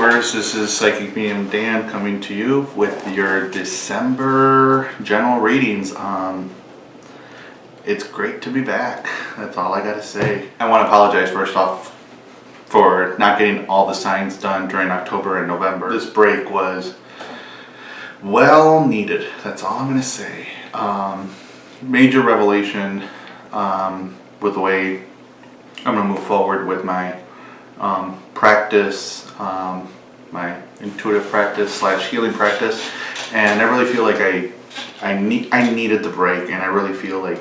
viewers, this is Psychic Medium Dan coming to you with your December general readings. It's great to be back. That's all I gotta say. I want to apologize first off for not getting all the signs done during October and November. This break was well needed. That's all I'm gonna say. Major revelation with the way I'm gonna move forward with my practice, my intuitive practice / healing practice, and I really feel like I needed the break, and I really feel like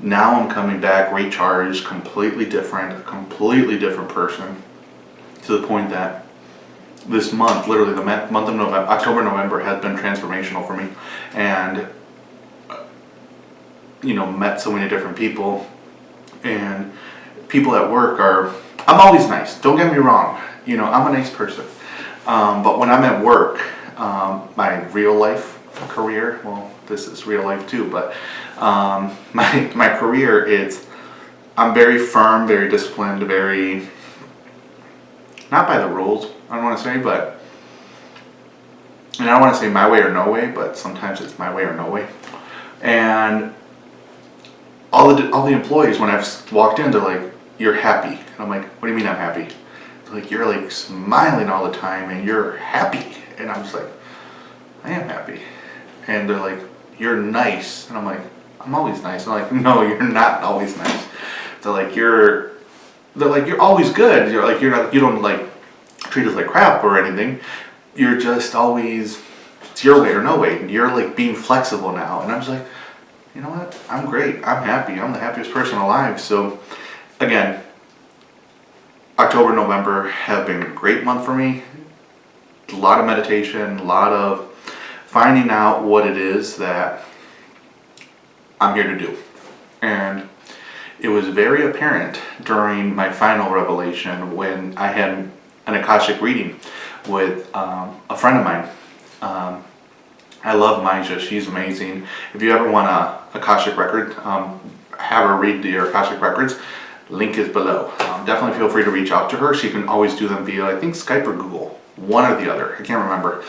now I'm coming back recharged, completely different, a completely different person, to the point that this month, literally the month of November, October, November, has been transformational for me, and met so many different people, and people at work I'm always nice, don't get me wrong, I'm a nice person, but when I'm at work, my real life career, well, this is real life too, but my career, I'm very firm, very disciplined, very, not by the rules, I don't want to say, but, and I don't want to say my way or no way, but sometimes it's my way or no way, and all the employees, when I've walked in, they're like, "You're happy." And I'm like, "What do you mean I'm happy?" They're like, "You're like smiling all the time and you're happy." And I'm just like, "I am happy." And they're like, "You're nice." And I'm like, "I'm always nice." And I'm like, "No, you're not always nice." They're like, "You're always good. You don't like treat us like crap or anything. You're just always, it's your way or no way. And you're like being flexible now." And I'm just like, you know what? I'm great. I'm happy. I'm the happiest person alive. So again, October, November have been a great month for me. A lot of meditation, a lot of finding out what it is that I'm here to do. And it was very apparent during my final revelation when I had an Akashic reading with a friend of mine. I love Maija, she's amazing. If you ever want a Akashic record, have her read your Akashic records, link is below. Definitely feel free to reach out to her. She can always do them via, I think, Skype or Google, one or the other, I can't remember.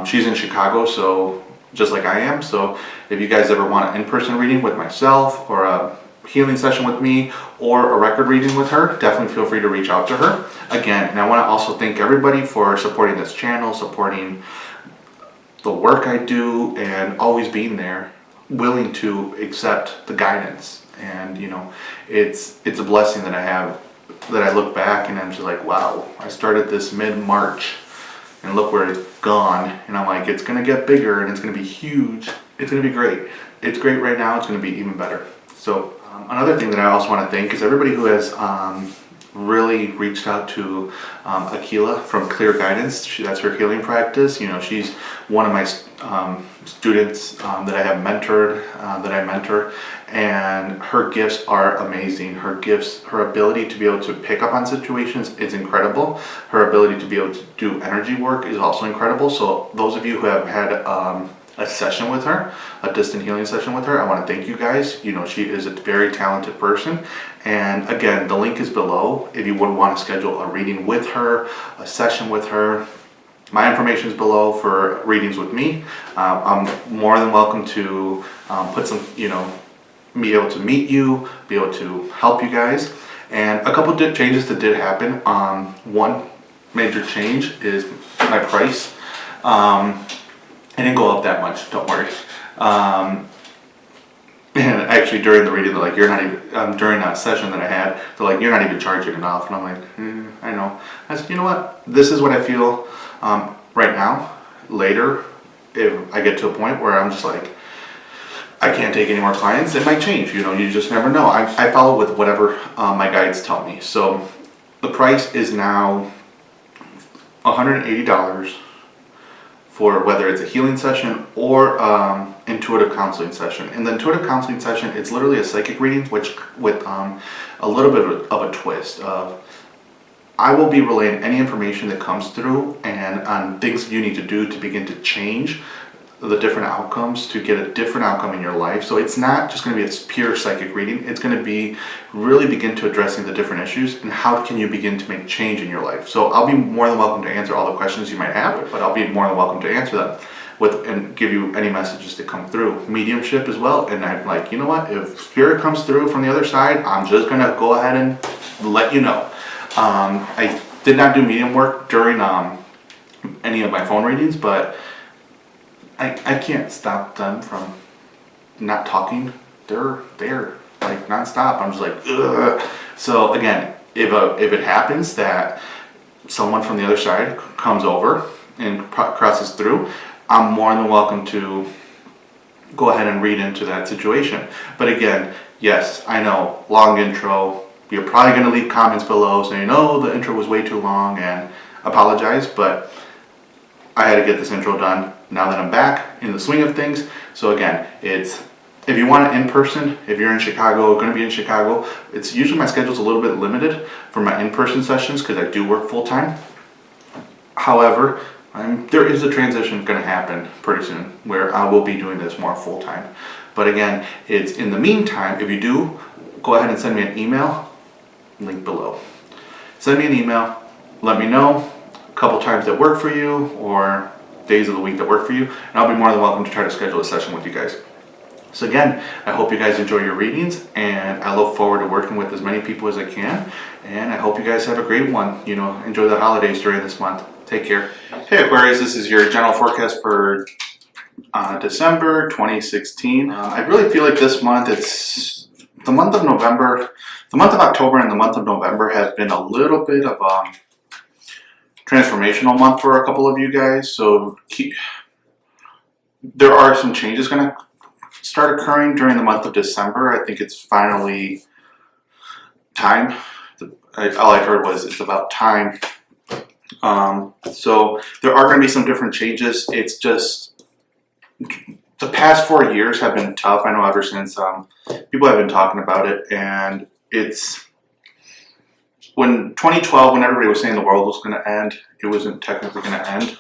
She's in Chicago, so just like I am, so if you guys ever want an in-person reading with myself, or a healing session with me, or a record reading with her, definitely feel free to reach out to her. Again, and I want to also thank everybody for supporting this channel, supporting the work I do, and always being there, willing to accept the guidance. And it's a blessing that I have, that I look back and I'm just like, wow, I started this mid-March and look where it's gone, and I'm like, it's gonna get bigger and it's gonna be huge. It's gonna be great. It's great right now, it's gonna be even better. So another thing that I also want to thank is everybody who has really reached out to Akila from Clear Guidance. That's her healing practice. She's one of my students that I have mentored, that I mentor, and her gifts are amazing. Her gifts, her ability to be able to pick up on situations is incredible. Her ability to be able to do energy work is also incredible. So those of you who have had a session with her, a distant healing session with her, I want to thank you guys. She is a very talented person, and again, the link is below if you would want to schedule a reading with her, a session with her. My information is below for readings with me. I'm more than welcome to put some, be able to meet you, be able to help you guys. And a couple of changes that did happen. One major change is my price. It didn't go up that much, don't worry. And actually during the reading, they're like, you're not even, during a session that I had, they're like, you're not even charging enough. And I'm like, I know. I said, you know what? This is what I feel right now. Later, if I get to a point where I'm just like, I can't take any more clients, it might change. You just never know. I follow with whatever my guides tell me. So the price is now $180 for whether it's a healing session or intuitive counseling session. In the intuitive counseling session, it's literally a psychic reading, which with a little bit of a twist of, I will be relaying any information that comes through and on things you need to do to begin to change the different outcomes to get a different outcome in your life. So it's not just going to be a pure psychic reading. It's going to be really begin to addressing the different issues and how can you begin to make change in your life. So I'll be more than welcome to answer all the questions you might have, but I'll be more than welcome to answer them and give you any messages that come through. Mediumship as well. And I'm like, you know what? If spirit comes through from the other side, I'm just going to go ahead and let you know. I did not do medium work during any of my phone readings, but I can't stop them from not talking. They're there like nonstop. I'm just like, ugh. So again, if it happens that someone from the other side comes over and crosses through, I'm more than welcome to go ahead and read into that situation. But again, yes, I know, long intro. You're probably going to leave comments below saying, oh, the intro was way too long, and apologize, but I had to get this intro done now that I'm back in the swing of things. So again, if you want it in person, if you're in Chicago, going to be in Chicago, it's usually my schedule's a little bit limited for my in-person sessions because I do work full-time. However, there is a transition going to happen pretty soon where I will be doing this more full-time. But again, it's in the meantime, if you do, go ahead and send me an email, link below. Send me an email, let me know couple times that work for you or days of the week that work for you, and I'll be more than welcome to try to schedule a session with you guys. So again, I hope you guys enjoy your readings, and I look forward to working with as many people as I can, and I hope you guys have a great one. Enjoy the holidays during this month. Take care. Hey Aquarius, this is your general forecast for December 2016. I really feel like this month, it's the month of November, the month of October and the month of November have been a little bit of transformational month for a couple of you guys, so there are some changes going to start occurring during the month of December. I think it's finally time. All I heard was it's about time. So there are going to be some different changes. It's just the past 4 years have been tough. I know ever since people have been talking about it, and it's when 2012, when everybody was saying the world was going to end, it wasn't technically going to end.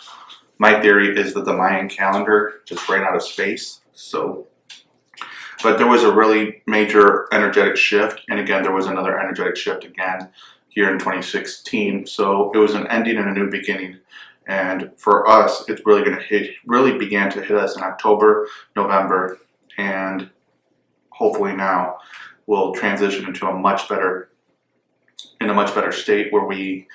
My theory is that the Mayan calendar just ran out of space. But there was a really major energetic shift, and again, there was another energetic shift again here in 2016. So it was an ending and a new beginning. And for us, it's really began to hit us in October, November, and hopefully now we'll transition into a much better state where we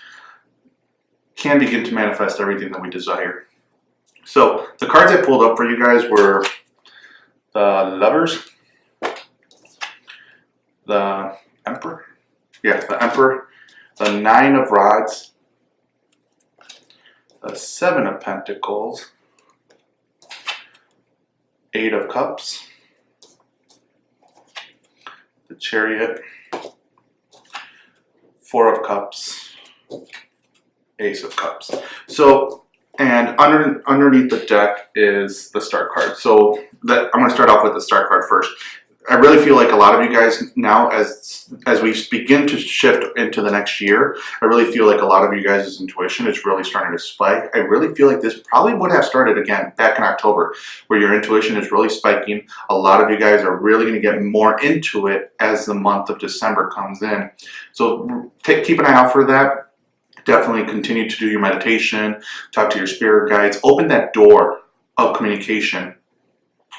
can begin to manifest everything that we desire. So the cards I pulled up for you guys were the Lovers, the Emperor, the Nine of Rods, the Seven of Pentacles, Eight of Cups, the Chariot, Four of Cups, Ace of Cups. So, and underneath the deck is the Star card. So I'm going to start off with the Star card first. I really feel like a lot of you guys now, as we begin to shift into the next year, I really feel like a lot of you guys' intuition is really starting to spike. I really feel like this probably would have started again back in October, where your intuition is really spiking. A lot of you guys are really going to get more into it as the month of December comes in. So keep an eye out for that. Definitely continue to do your meditation, talk to your spirit guides, open that door of communication,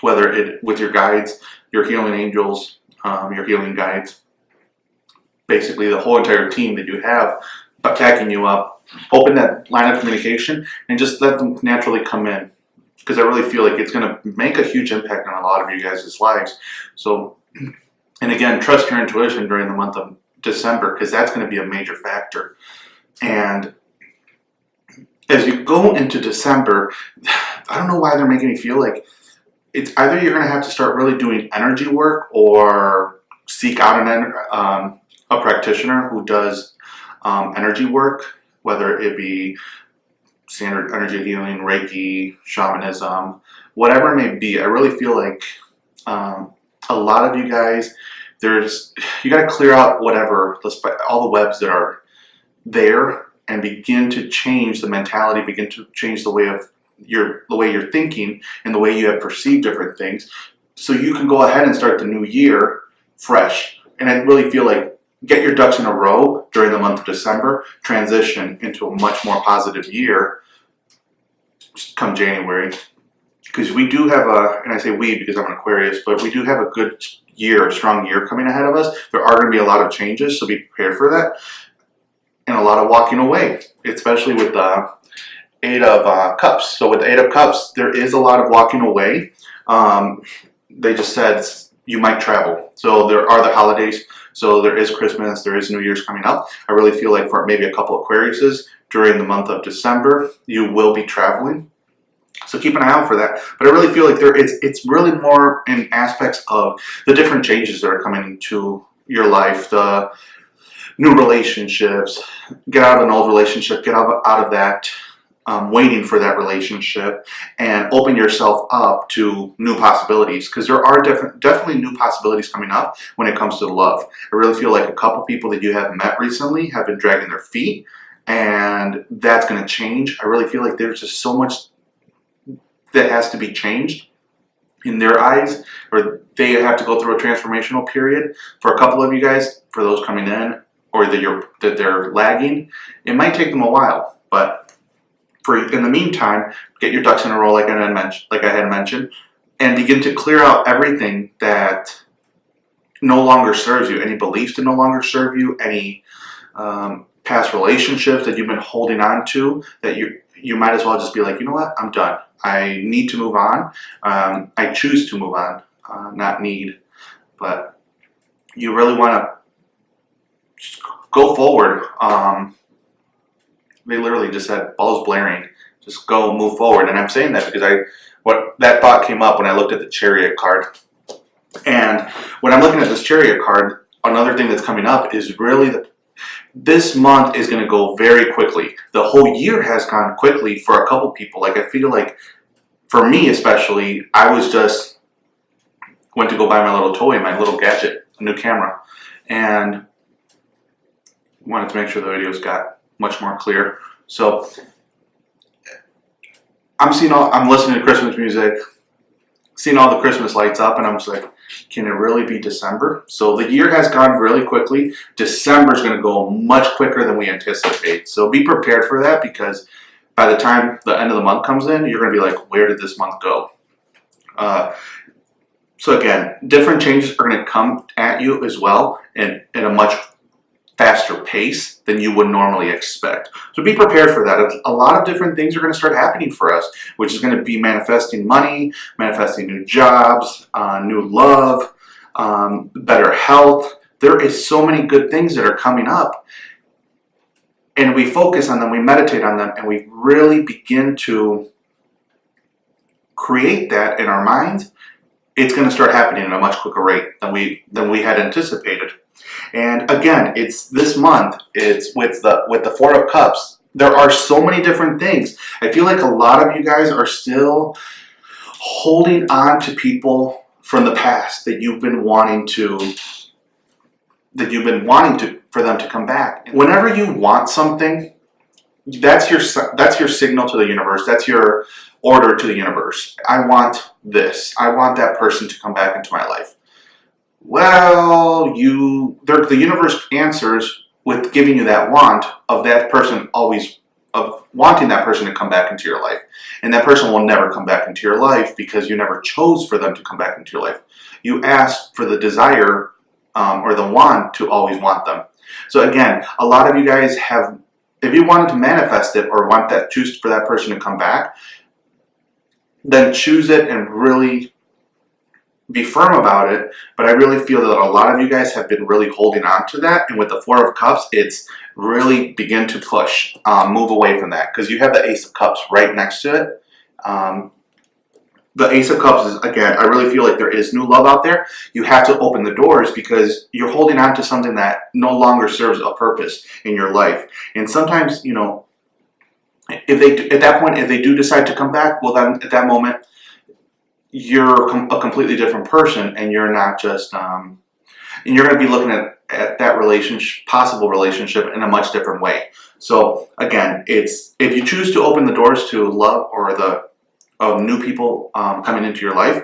whether it with your guides, your healing angels, your healing guides, basically the whole entire team that you have backing you up. Open that line of communication and just let them naturally come in, because I really feel like it's going to make a huge impact on a lot of you guys' lives. So, and again, trust your intuition during the month of December, because that's going to be a major factor. And as you go into December, I don't know why they're making me feel like it's either you're going to have to start really doing energy work or seek out a practitioner who does energy work, whether it be standard energy healing, Reiki, shamanism, whatever it may be. I really feel like a lot of you guys, you got to clear out all the webs that are there and begin to change the mentality, begin to change the way of the way you're thinking and the way you have perceived different things, so you can go ahead and start the new year fresh. And I really feel like get your ducks in a row during the month of December, transition into a much more positive year come January. Because we do have and I say we because I'm an Aquarius, but we do have a good year, a strong year coming ahead of us. There are going to be a lot of changes, so be prepared for that. And a lot of walking away, especially with the Eight of Cups. So with the Eight of Cups, there is a lot of walking away. They just said you might travel. So there are the holidays. So there is Christmas, there is New Year's coming up. I really feel like for maybe a couple Aquariuses during the month of December, you will be traveling. So keep an eye out for that. But I really feel like it's really more in aspects of the different changes that are coming into your life, the new relationships, get out of an old relationship, get out of that waiting for that relationship, and open yourself up to new possibilities, because there are definitely new possibilities coming up when it comes to love. I really feel like a couple people that you have met recently have been dragging their feet, and that's going to change. I really feel like there's just so much that has to be changed in their eyes, or they have to go through a transformational period. For a couple of you guys, for those coming in, or that they're lagging, it might take them a while, but in the meantime, get your ducks in a row like I had mentioned, and begin to clear out everything that no longer serves you, any beliefs that no longer serve you, any past relationships that you've been holding on to, that you might as well just be like, you know what, I'm done. I need to move on. I choose to move on, not need. But you really want to go forward. They literally just said, balls blaring, just go, move forward. And I'm saying that because that thought came up when I looked at the Chariot card. And when I'm looking at this Chariot card, another thing that's coming up is really this month is going to go very quickly. The whole year has gone quickly for a couple people. Like, I feel like, for me especially, I went to go buy my little toy, my little gadget, a new camera, and wanted to make sure the videos got much more clear. So I'm listening to Christmas music, seeing all the Christmas lights up, and I'm just like, can it really be December? So the year has gone really quickly. December is going to go much quicker than we anticipate. So be prepared for that, because by the time the end of the month comes in, you're going to be like, where did this month go? So again, different changes are going to come at you as well, and at a much faster pace than you would normally expect. So be prepared for that. A lot of different things are going to start happening for us, which is going to be manifesting money, manifesting new jobs, new love, better health. There is so many good things that are coming up, and we focus on them, we meditate on them, and we really begin to create that in our minds. It's going to start happening at a much quicker rate than we had anticipated. And again, it's this month, it's with the Four of Cups. There are so many different things. I feel like a lot of you guys are still holding on to people from the past that you've been wanting for them to come back. Whenever you want something, that's your signal to the universe. That's your order to the universe. I want this. I want that person to come back into my life. Well, the universe answers with giving you that want of that person of wanting that person to come back into your life. And that person will never come back into your life because you never chose for them to come back into your life. You asked for the desire or the want to always want them. So again, a lot of you guys if you wanted to manifest it or choose for that person to come back, then choose it and really be firm about it. But I really feel that a lot of you guys have been really holding on to that, and with the Four of Cups, it's really begin to push, move away from that, because you have the Ace of Cups right next to it. The Ace of Cups is, again, I really feel like there is new love out there. You have to open the doors because you're holding on to something that no longer serves a purpose in your life. And sometimes, at that point, if they do decide to come back, well, then at that moment, you're a completely different person, and you're not just, and you're going to be looking at that possible relationship in a much different way. So again, if you choose to open the doors to love or of new people coming into your life,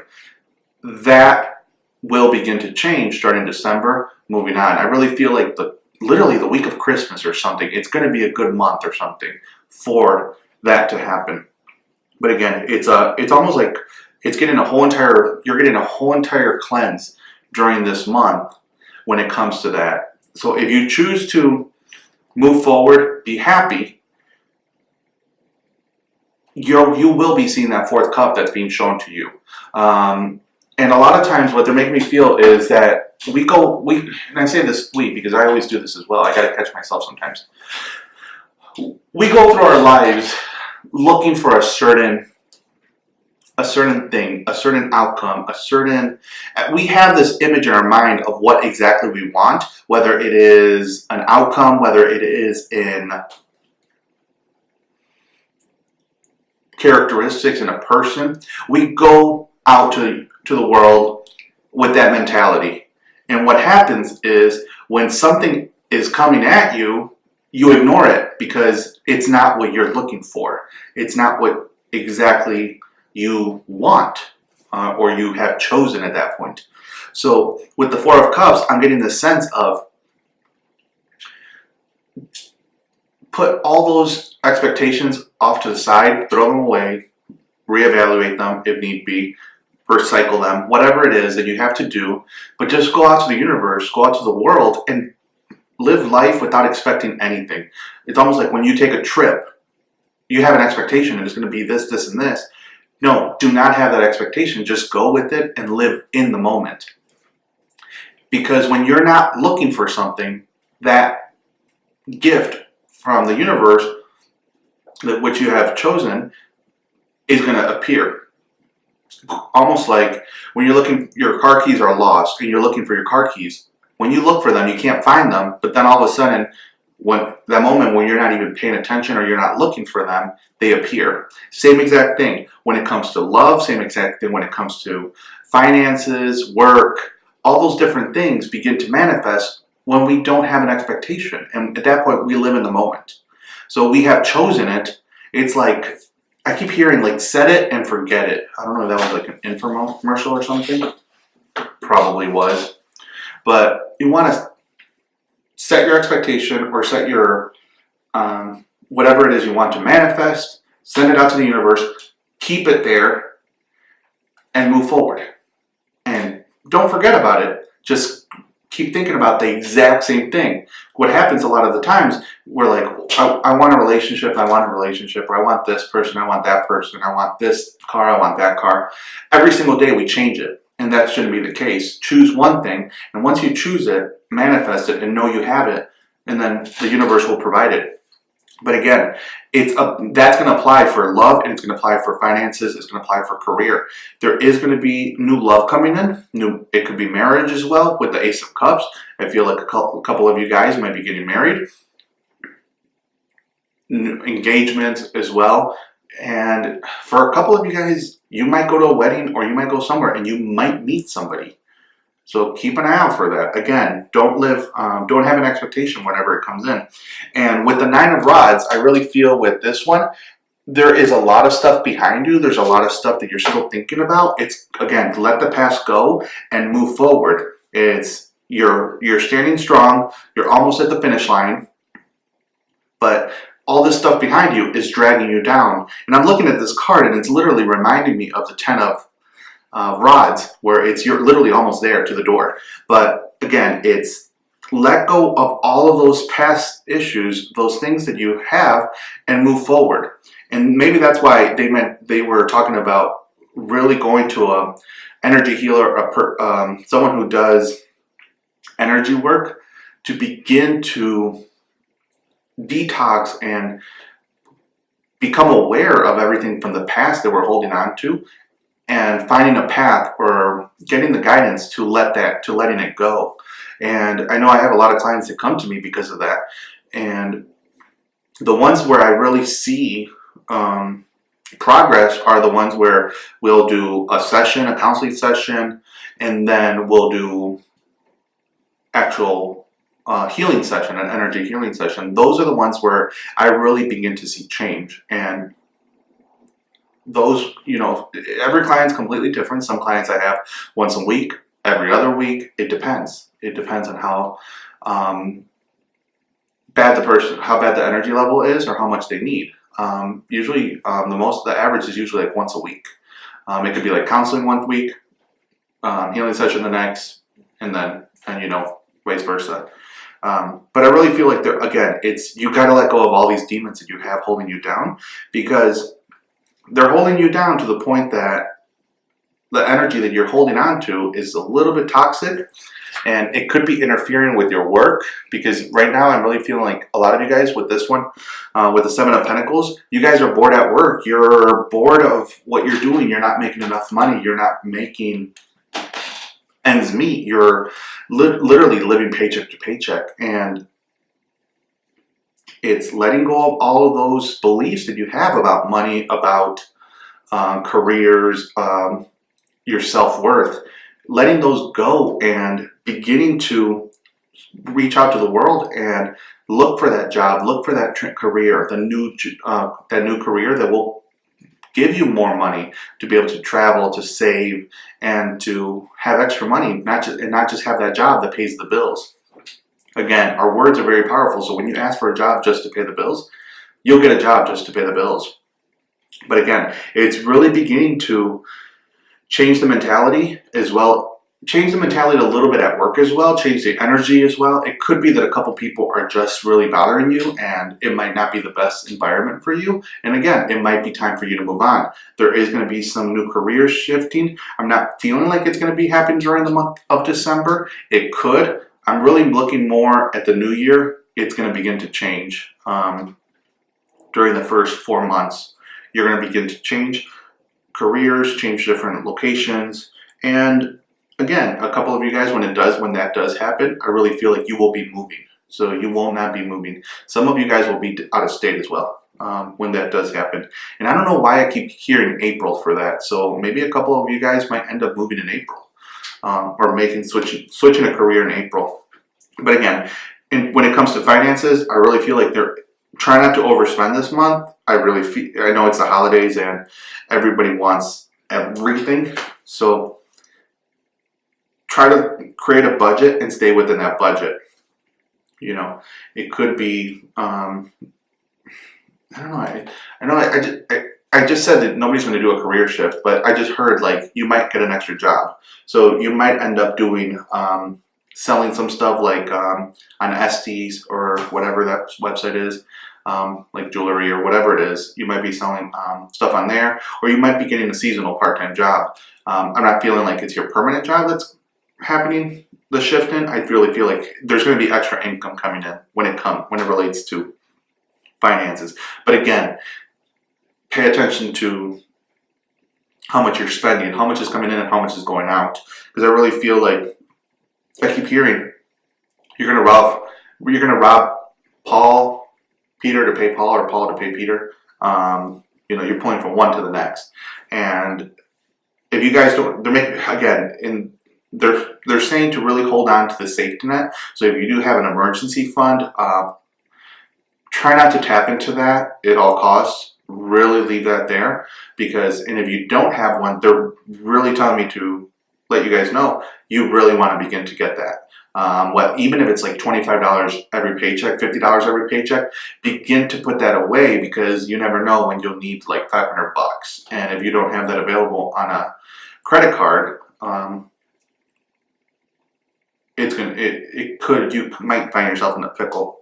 that will begin to change starting December, moving on. I really feel like literally the week of Christmas or something, it's going to be a good month or something for that to happen. But again, it's almost like you're getting a whole entire cleanse during this month when it comes to that. So if you choose to move forward, be happy, you will be seeing that fourth cup that's being shown to you. And a lot of times what they're making me feel is that and I say this because I always do this as well. I got to catch myself sometimes. We go through our lives looking for a certain thing, a certain outcome, we have this image in our mind of what exactly we want, whether it is an outcome, whether it is in characteristics in a person. We go out to the world with that mentality. And what happens is when something is coming at you, you ignore it because it's not what you're looking for. It's not what exactly you want or you have chosen at that point. So with the Four of Cups, I'm getting the sense of put all those expectations off to the side, throw them away, reevaluate them if need be, recycle them, whatever it is that you have to do, but just go out to the universe, go out to the world, and live life without expecting anything. It's almost like when you take a trip, you have an expectation and it's going to be this, this, and this. No, do not have that expectation. Just go with it and live in the moment. Because when you're not looking for something, that gift from the universe, which you have chosen, is going to appear. Almost like when you're looking, your car keys are lost and you're looking for your car keys. When you look for them, you can't find them, but then all of a sudden, that moment when you're not even paying attention or you're not looking for them, they appear. Same exact thing when it comes to love, same exact thing when it comes to finances, work, all those different things begin to manifest when we don't have an expectation. And at that point, we live in the moment. So we have chosen it. It's like, I keep hearing like set it and forget it. I don't know if that was like an infomercial or something. Probably was. But you want to set your expectation or set your whatever it is you want to manifest, send it out to the universe, keep it there, and move forward. And don't forget about it. Just keep thinking about the exact same thing. What happens a lot of the times, we're like, I want a relationship, or I want this person, I want that person, I want this car, I want that car. Every single day we change it. And that shouldn't be the case. Choose one thing, and once you choose it, manifest it and know you have it, and then the universe will provide it. But again, that's going to apply for love, and it's going to apply for finances, it's going to apply for career. There is going to be new love coming in. It could be marriage as well with the Ace of Cups. I feel like a couple of you guys might be getting married. New engagements as well. And for a couple of you guys, you might go to a wedding or you might go somewhere and you might meet somebody. So keep an eye out for that. Again, don't have an expectation whenever it comes in. And with the Nine of Rods, I really feel with this one, there is a lot of stuff behind you. There's a lot of stuff that you're still thinking about. It's, again, let the past go and move forward. You're standing strong. You're almost at the finish line. But all this stuff behind you is dragging you down. And I'm looking at this card and it's literally reminding me of the Ten of Rods, where you're literally almost there to the door. But again, it's let go of all of those past issues, those things that you have, and move forward. And maybe that's why they were talking about really going to a energy healer, someone who does energy work, to begin to detox and become aware of everything from the past that we're holding on to, and finding a path or getting the guidance to letting it go. And I know I have a lot of clients that come to me because of that. And the ones where I really see progress are the ones where we'll do a counseling session, and then we'll do actual healing session, an energy healing session. Those are the ones where I really begin to see change. And those, you know, every client's completely different. Some clients I have once a week, every other week. It depends. It depends on how how bad the energy level is, or how much they need. Usually, the average is usually like once a week. It could be like counseling one week, healing session the next, and you know, vice versa. But I really feel like you got to let go of all these demons that you have holding you down, because they're holding you down to the point that the energy that you're holding on to is a little bit toxic, and it could be interfering with your work. Because right now I'm really feeling like a lot of you guys with this one, with the Seven of Pentacles, you guys are bored at work. You're bored of what you're doing. You're not making enough money. You're not making ends meet. You're literally living paycheck to paycheck, and it's letting go of all of those beliefs that you have about money, about careers, your self-worth, letting those go and beginning to reach out to the world and look for that job, look for that career, that new career that will give you more money to be able to travel, to save, and to have extra money, not just have that job that pays the bills. Again, our words are very powerful, so when you ask for a job just to pay the bills, you'll get a job just to pay the bills. But again, it's really beginning to change the mentality as well. Change the mentality a little bit at work as well. Change the energy as well. It could be that a couple people are just really bothering you, and it might not be the best environment for you. And again, it might be time for you to move on. There is going to be some new careers shifting. I'm not feeling like it's going to be happening during the month of December. It could. I'm really looking more at the new year. It's going to begin to change during the first 4 months. You're going to begin to change careers, change different locations, and again, a couple of you guys, when that does happen, I really feel like you will be moving. So you will not be moving. Some of you guys will be out of state as well when that does happen. And I don't know why I keep hearing April for that. So maybe a couple of you guys might end up moving in April or switching a career in April. But again, when it comes to finances, I really feel like try not to overspend this month. I know it's the holidays and everybody wants everything. So try to create a budget and stay within that budget. You know, it could be, I don't know. I just said that nobody's going to do a career shift, but I just heard like you might get an extra job. So you might end up doing, selling some stuff like on Estes or whatever that website is. Like jewelry or whatever it is, you might be selling stuff on there, or you might be getting a seasonal part-time job. I'm not feeling like it's your permanent job that's happening, the shift in. I really feel like there's going to be extra income coming in when it relates to finances. But again, pay attention to how much you're spending, how much is coming in and how much is going out. Because I really feel like I keep hearing you're going to rob Peter to pay Paul, or Paul to pay Peter. You know, you're pulling from one to the next. And if you guys don't, they're saying to really hold on to the safety net. So if you do have an emergency fund, try not to tap into that at all costs. Really leave that there, and if you don't have one, they're really telling me to let you guys know you really want to begin to get that. Even if it's like $25 every paycheck, $50 every paycheck, begin to put that away, because you never know when you'll need like $500. And if you don't have that available on a credit card, you might find yourself in a pickle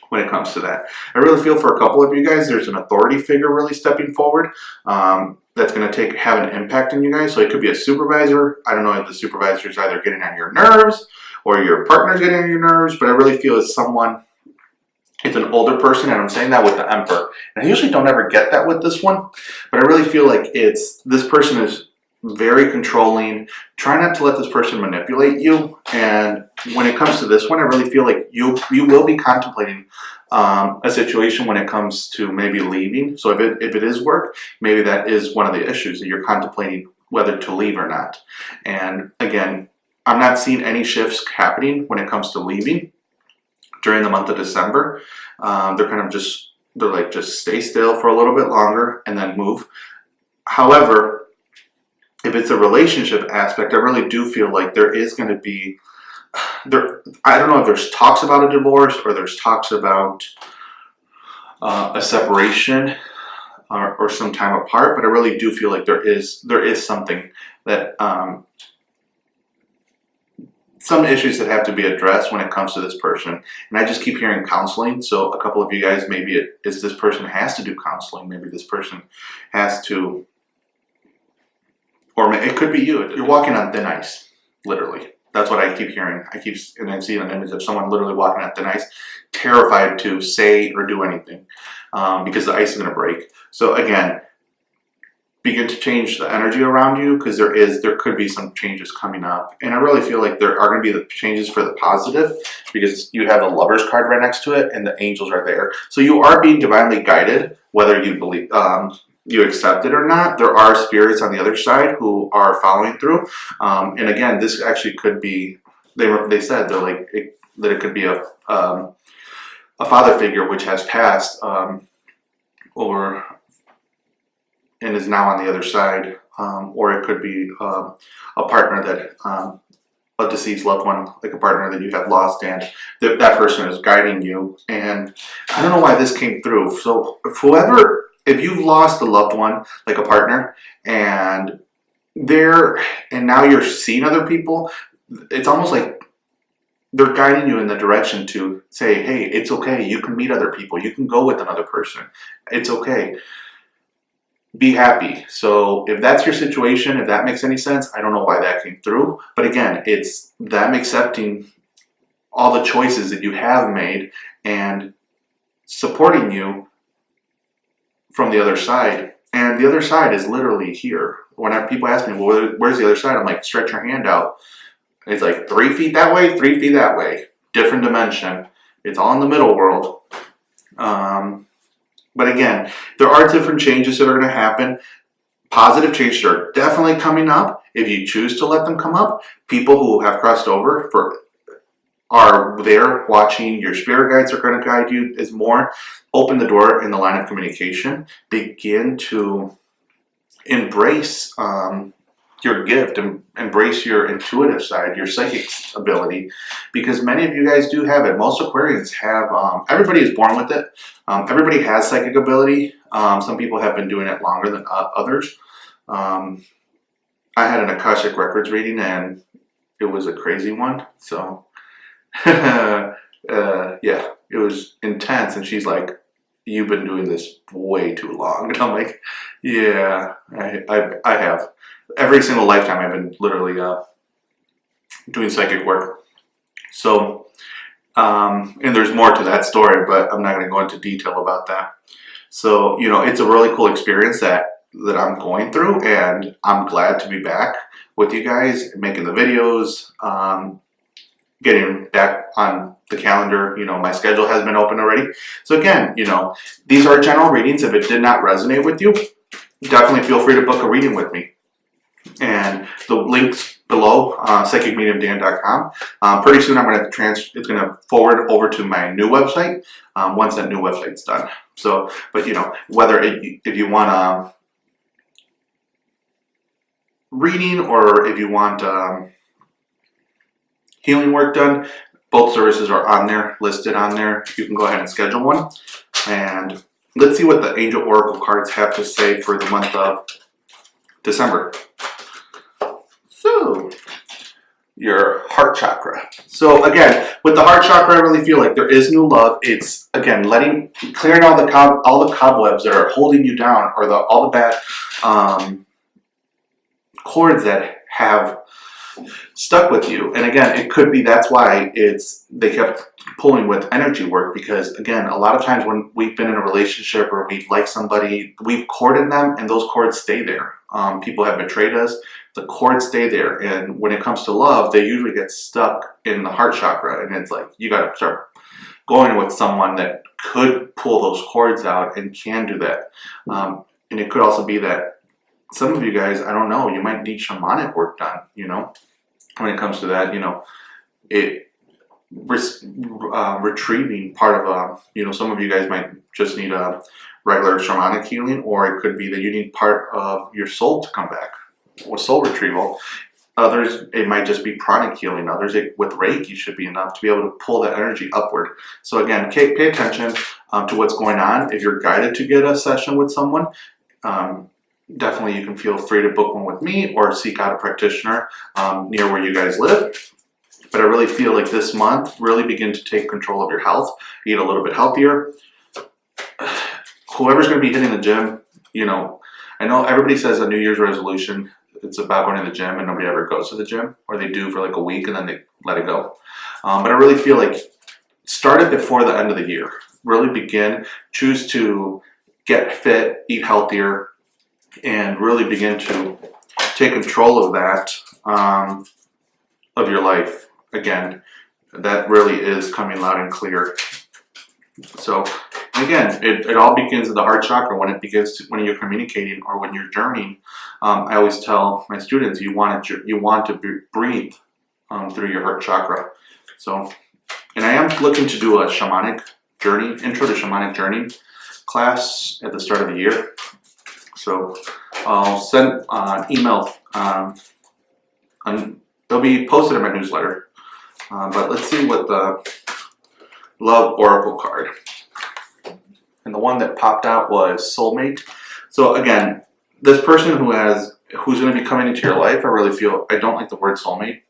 when it comes to that. I really feel for a couple of you guys, there's an authority figure really stepping forward that's going to have an impact on you guys. So it could be a supervisor. I don't know if the supervisor is either getting on your nerves or your partner's getting on your nerves, but I really feel it's an older person, and I'm saying that with the Emperor. And I usually don't ever get that with this one, but I really feel like this person is very controlling. Try not to let this person manipulate you. And when it comes to this one, I really feel like you will be contemplating a situation when it comes to maybe leaving. So if it is work, maybe that is one of the issues that you're contemplating whether to leave or not. And again, I'm not seeing any shifts happening when it comes to leaving during the month of December. They're like, just stay still for a little bit longer and then move. However, if it's a relationship aspect, I really do feel like there is going to be there. I don't know if there's talks about a divorce or there's talks about a separation or some time apart, but I really do feel like there is something that some issues that have to be addressed when it comes to this person. And I just keep hearing counseling. So a couple of you guys, maybe it is this person has to do counseling. Maybe this person has to, or it could be you. You're walking on thin ice, literally. That's what I keep hearing. And I'm seeing an image of someone literally walking on thin ice, terrified to say or do anything because the ice is going to break. So again, begin to change the energy around you, because there could be some changes coming up. And I really feel like there are going to be the changes for the positive, because you have the Lovers card right next to it and the angels are there. So you are being divinely guided, whether you believe you accept it or not. There are spirits on the other side who are following through. And again, this actually could be, they said they're like that it could be a father figure which has passed over and is now on the other side, or it could be a partner that a deceased loved one, like a partner that you have lost, and that person is guiding you. And I don't know why this came through. So if you've lost a loved one, like a partner, and now you're seeing other people, it's almost like they're guiding you in the direction to say, hey, it's okay. You can meet other people. You can go with another person. It's okay. Be happy. So if that's your situation, if that makes any sense, I don't know why that came through. But again, it's them accepting all the choices that you have made and supporting you from the other side. And the other side is literally here. When people ask me, well, where's the other side? I'm like, stretch your hand out. It's like 3 feet that way, 3 feet that way. Different dimension. It's all in the middle world. But again, there are different changes that are going to happen. Positive changes are definitely coming up if you choose to let them come up. People who have crossed over are there watching. Your spirit guides are going to guide you. Is more open the door in the line of communication. Begin to embrace your gift and embrace your intuitive side, your psychic ability, because many of you guys do have it. Most Aquarians have, everybody is born with it. Everybody has psychic ability. Some people have been doing it longer than others. I had an Akashic Records reading and it was a crazy one. So, yeah, it was intense. And she's like, you've been doing this way too long. And I'm like, yeah, I have. Every single lifetime I've been literally doing psychic work. So, and there's more to that story, but I'm not going to go into detail about that. So, it's a really cool experience that I'm going through, and I'm glad to be back with you guys, making the videos, getting back on the calendar. My schedule has been open already. So again, these are general readings. If it did not resonate with you, definitely feel free to book a reading with me. And the links below, psychicmediumdan.com. Pretty soon I'm going to it's going to forward over to my new website once that new website's done. So, but whether if you want a reading or if you want healing work done, both services are on there, listed on there. You can go ahead and schedule one. And let's see what the Angel Oracle cards have to say for the month of December. So, your heart chakra. So again, with the heart chakra, I really feel like there is new love. It's again clearing all the cobwebs that are holding you down, or all the bad cords that have stuck with you. And again, it could be that's why they kept pulling with energy work, because again, a lot of times when we've been in a relationship or we've liked somebody, we've courted them and those cords stay there. People have betrayed us, the cords stay there. And when it comes to love, they usually get stuck in the heart chakra, and it's like you got to start going with someone that could pull those cords out and can do that. And it could also be that some of you guys, I don't know, you might need shamanic work done, when it comes to that, retrieving part of, some of you guys might just need regular shamanic healing, or it could be that you need part of your soul to come back with soul retrieval. Others, it might just be pranic healing. Others, with Reiki should be enough to be able to pull that energy upward. So again, pay attention to what's going on. If you're guided to get a session with someone, definitely you can feel free to book one with me or seek out a practitioner near where you guys live. But I really feel like this month, really begin to take control of your health, eat a little bit healthier. Whoever's going to be hitting the gym, you know, I know everybody says a New Year's resolution, it's about going to the gym, and nobody ever goes to the gym, or they do for like a week and then they let it go. But I really feel like start it before the end of the year. Really begin, choose to get fit, eat healthier, and really begin to take control of that, of your life. Again, that really is coming loud and clear. So again, it all begins at the heart chakra when it begins to, when you're communicating or when you're journeying. I always tell my students you want to breathe through your heart chakra. So, and I am looking to do a shamanic journey, intro to shamanic journey class at the start of the year. So I'll send an email, and it'll be posted in my newsletter. But let's see what the Love Oracle card. And the one that popped out was Soulmate. So again, this person who's going to be coming into your life, I really feel, I don't like the word soulmate,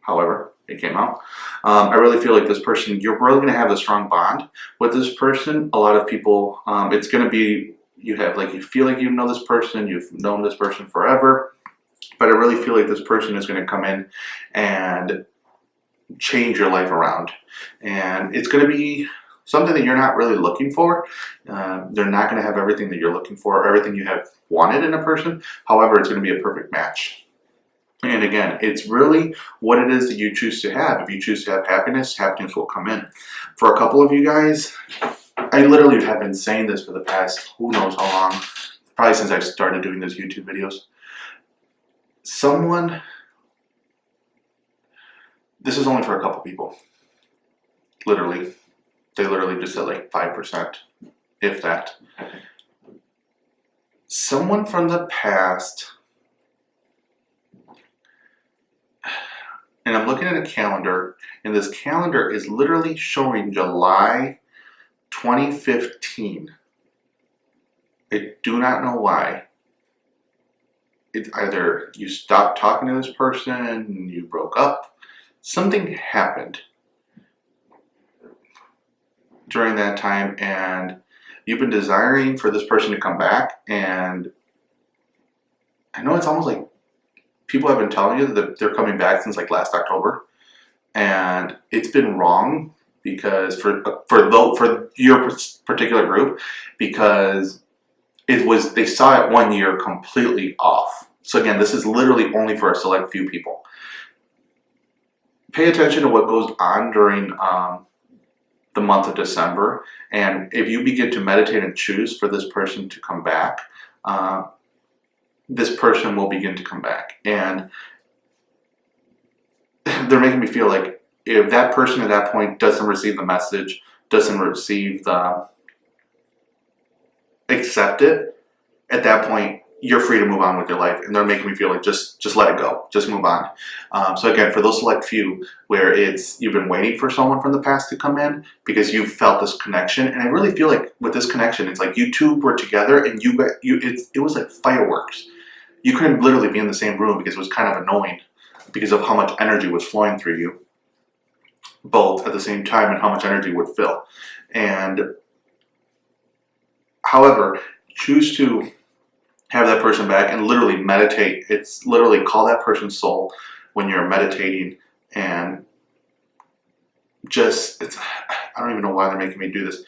however, it came out. I really feel like this person, you're really going to have a strong bond with this person. A lot of people, it's going to be, you feel like you know this person, you've known this person forever, but I really feel like this person is going to come in and change your life around. And it's going to be something that you're not really looking for. They're not going to have everything that you're looking for, or everything you have wanted in a person. However, it's going to be a perfect match. And again, it's really what it is that you choose to have. If you choose to have happiness, happiness will come in. For a couple of you guys, I literally have been saying this for the past who knows how long, probably since I started doing those YouTube videos. This is only for a couple people. Literally. They literally just said like 5%, if that. Someone from the past, and I'm looking at a calendar, and this calendar is literally showing July 2015. I do not know why. It's either you stopped talking to this person, you broke up, something happened during that time, and you've been desiring for this person to come back. And I know it's almost like people have been telling you that they're coming back since like last October, and it's been wrong because for your particular group, because they saw it 1 year completely off. So again, this is literally only for a select few people. Pay attention to what goes on during the month of December, and if you begin to meditate and choose for this person to come back, this person will begin to come back. And they're making me feel like if that person at that point doesn't receive the message, doesn't receive accept it, at that point you're free to move on with your life. And they're making me feel like just let it go, just move on. So again, for those select few where you've been waiting for someone from the past to come in because you felt this connection, and I really feel like with this connection, it's like you two were together and it was like fireworks. You couldn't literally be in the same room because it was kind of annoying because of how much energy was flowing through you both at the same time and how much energy would fill. And however, choose to have that person back and literally meditate. It's literally call that person's soul when you're meditating, and I don't even know why they're making me do this.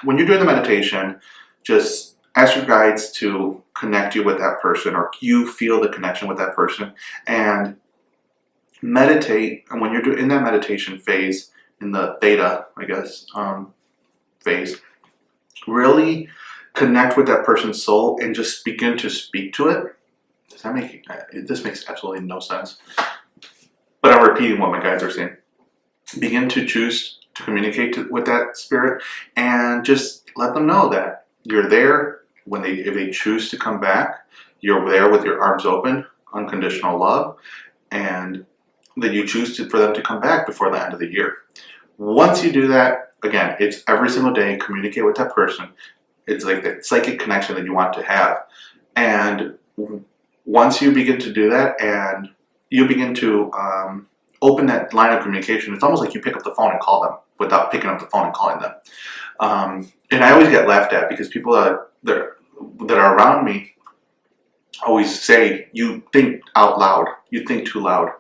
When you're doing the meditation, just ask your guides to connect you with that person, or you feel the connection with that person, and meditate. And when you're in that meditation phase, in the theta, I guess, phase, really connect with that person's soul and just begin to speak to it. Does that make this makes absolutely no sense, but I'm repeating what my guides are saying. Begin to choose to communicate with that spirit, and just let them know that you're there when if they choose to come back. You're there with your arms open, unconditional love, and that you choose for them to come back before the end of the year. Once you do that, again, it's every single day, communicate with that person. It's like the psychic connection that you want to have. And once you begin to do that and you begin to open that line of communication, it's almost like you pick up the phone and call them without picking up the phone and calling them. And I always get laughed at because people that are around me always say, you think out loud, you think too loud.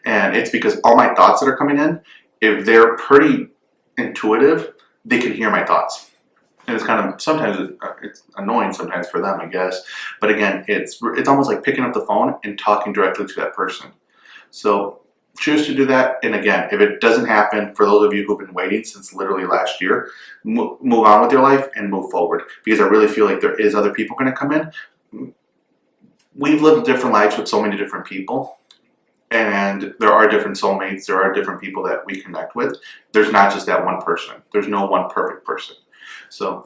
And it's because all my thoughts that are coming in, if they're pretty intuitive, they can hear my thoughts. And it's kind of, sometimes it's annoying sometimes for them, I guess. But again, it's almost like picking up the phone and talking directly to that person. So choose to do that. And again, if it doesn't happen, for those of you who've been waiting since literally last year, move on with your life and move forward. Because I really feel like there is other people going to come in. We've lived different lives with so many different people. And there are different soulmates. There are different people that we connect with. There's not just that one person. There's no one perfect person. So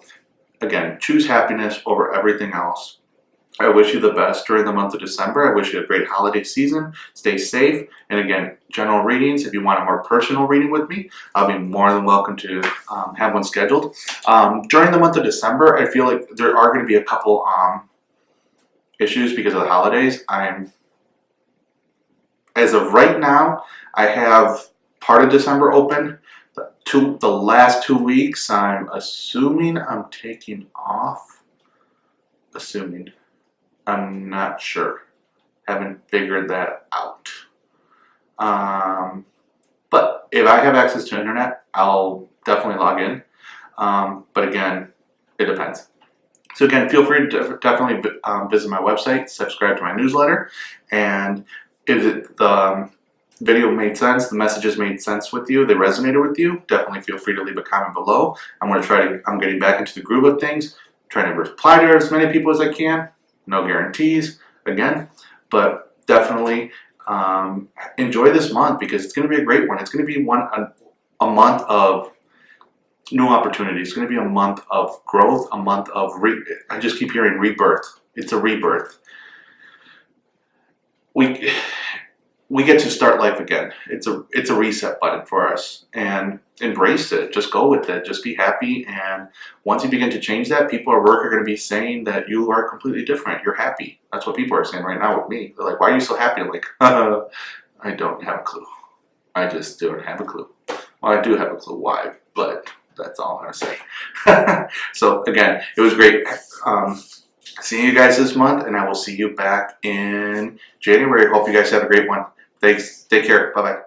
again, choose happiness over everything else. I wish you the best during the month of December. I wish you a great holiday season. Stay safe. And again, general readings, if you want a more personal reading with me, I'll be more than welcome to have one scheduled. During the month of December, I feel like there are going to be a couple issues because of the holidays. As of right now, I have part of December open. The last 2 weeks, I'm assuming I'm taking off. Assuming. I'm not sure. Haven't figured that out. But if I have access to internet, I'll definitely log in. But again, it depends. So again, feel free to definitely visit my website, subscribe to my newsletter, and if the video made sense, the messages made sense with you, they resonated with you, definitely feel free to leave a comment below. I'm getting back into the groove of things, trying to reply to as many people as I can. No guarantees, again, but definitely enjoy this month because it's going to be a great one. It's going to be a month of new opportunities. It's going to be a month of growth, a month of I just keep hearing rebirth. It's a rebirth. We get to start life again. It's a reset button for us, and embrace it. Just go with it. Just be happy. And once you begin to change that, people at work are going to be saying that you are completely different. You're happy. That's what people are saying right now with me. They're like, "Why are you so happy?" I'm like, I don't have a clue. I just don't have a clue. Well, I do have a clue why, but that's all I'm going to say. So again, it was great seeing you guys this month, and I will see you back in January. Hope you guys have a great one. Thanks. Take care. Bye-bye.